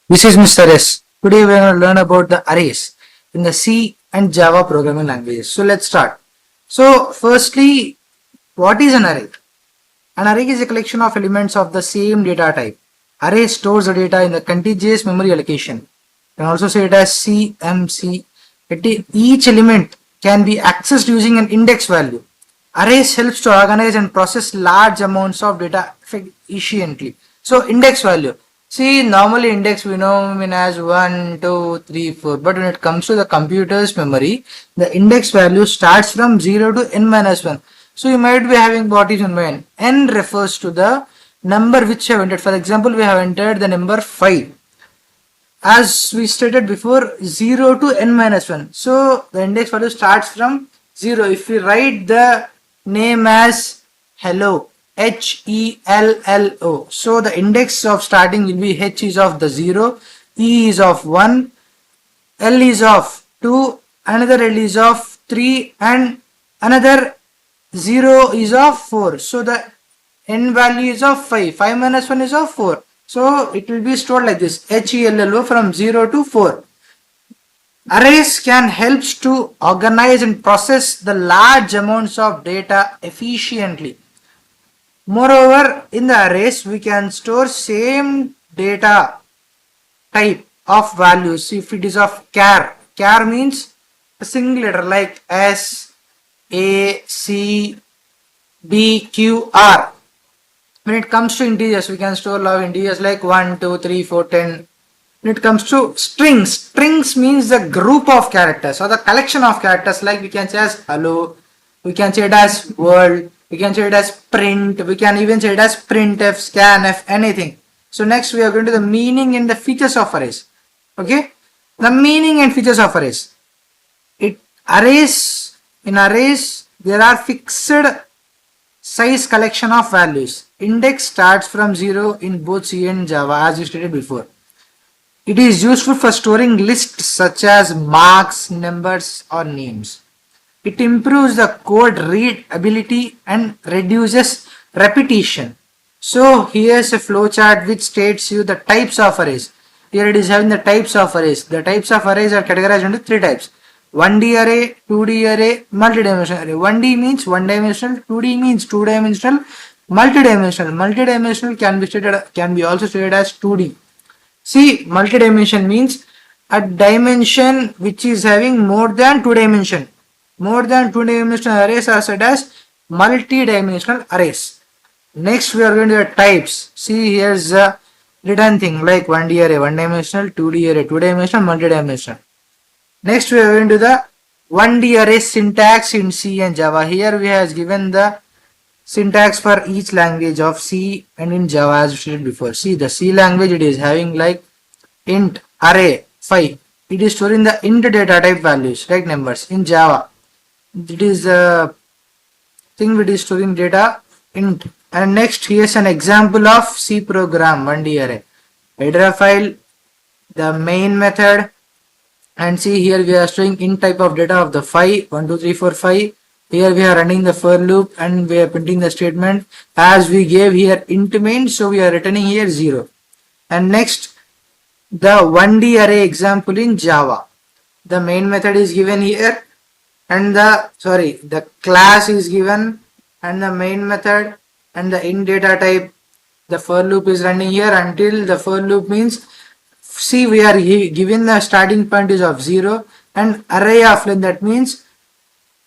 This is Mr. S. Today we are going to learn about the arrays in the C and Java programming languages. So let's start. So firstly, what is an array? An array is a collection of elements of the same data type. Array stores the data in the contiguous memory allocation. You can also say it as CMC. Each element can be accessed using an index value. Arrays helps to organize and process large amounts of data efficiently. So index value. See, normally index we know as 1, 2, 3, 4. But when it comes to the computer's memory, the index value starts from 0 to n minus 1. So you might be having what is in mind. N refers to the number which you have entered. For example, we have entered the number 5. As we stated before, 0 to n minus 1. So the index value starts from 0. If we write the name as hello, HELLO. So the index of starting will be H is of the 0, E is of 1, L is of 2, another L is of 3 and another 0 is of 4. So the n value is of 5. 5 minus 1 is of 4. So it will be stored like this, HELLO from 0 to 4. Arrays can help to organize and process the large amounts of data efficiently. Moreover, in the arrays, we can store same data type of values. If it is of char means a single letter like S, A, C, B, Q, R. When it comes to integers, we can store a lot of integers like 1, 2, 3, 4, 10. When it comes to strings means the group of characters or the collection of characters, like we can say as hello, we can say it as world, we can say it as print, we can even say it as printf, scanf, anything. So next we are going to the meaning and the features of arrays. Okay, the meaning and features of arrays. In arrays there are fixed size collection of values. Index starts from 0 in both C and Java, as we stated before. It is useful for storing lists such as marks, numbers or names. It improves the code readability and reduces repetition. So here's a flowchart which states you the types of arrays. Here it is having the types of arrays. The types of arrays are categorized into 3 types. 1D array, 2D array, multidimensional array. 1D means one dimensional, 2D means two dimensional, multidimensional. Multidimensional can be also stated as 2D. See, multidimension means a dimension which is having more than 2 dimension. More than 2 dimensional arrays are said as multi-dimensional arrays. Next we are going to the types. See, here's a written thing like 1D array, 1 dimensional, 2D array, 2 dimensional, multi-dimensional. Next we are going to the 1D array syntax in C and Java. Here we have given the syntax for each language of C and in Java as we stated before. See, the C language, it is having like int array 5. It is storing the int data type values like numbers. In Java, it is a thing which is storing data int. And next, here's an example of C program 1D array. Header file, the main method, and see here we are storing int type of data of the 5, 1, 2, 3, 4, 5. Here we are running the for loop and we are printing the statement as we gave here int main, so we are returning here 0. And next, the 1D array example in Java. The main method is given here and the class is given and the main method and the int data type. The for loop is running here until the for loop means, see, we are given the starting point is of 0 and array of length, that means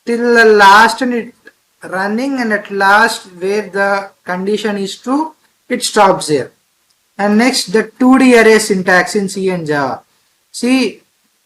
till the last and it running, and at last where the condition is true, it stops there. And next, the 2D array syntax in C and Java. See,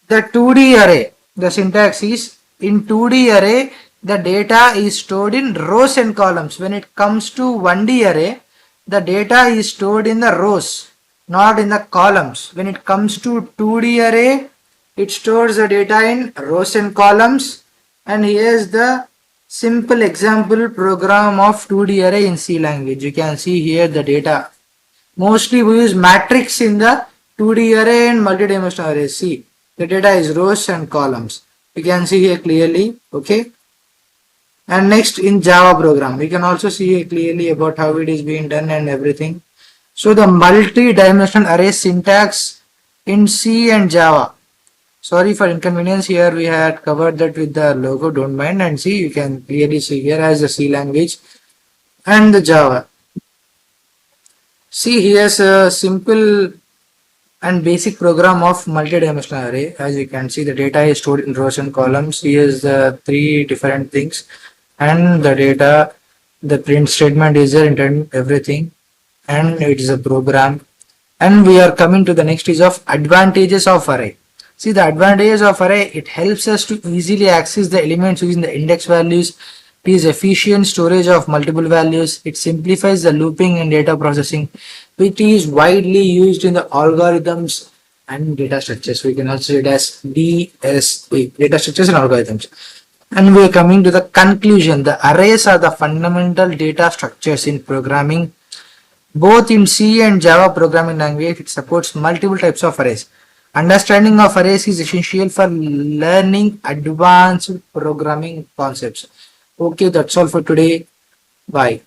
the 2D array, the syntax is in 2D array, the data is stored in rows and columns. When it comes to 1D array, the data is stored in the rows, not in the columns. When it comes to 2D array, it stores the data in rows and columns. And here's the simple example program of 2D array in C language. You can see here the data. Mostly we use matrix in the 2D array and multidimensional array. See, the data is rows and columns. You can see here clearly. Okay. And next, in Java program, we can also see here clearly about how it is being done and everything. So the multi-dimensional array syntax in C and Java. Sorry for inconvenience, here we had covered that with the logo, don't mind, and see, you can clearly see here as the C language and the Java. See, here's a simple and basic program of multi-dimensional array. As you can see, the data is stored in rows and columns. Here's the three different things, and the data, the print statement is there, intern everything, and it is a program. And we are coming to the next is of advantages of array. See, the advantages of array, it helps us to easily access the elements using the index values. It is efficient storage of multiple values. It simplifies the looping and data processing, which is widely used in the algorithms and data structures. We can also read as DSA, data structures and algorithms. And we are coming to the conclusion. The arrays are the fundamental data structures in programming. Both in C and Java programming language, it supports multiple types of arrays. Understanding of arrays is essential for learning advanced programming concepts. Okay, that's all for today. Bye.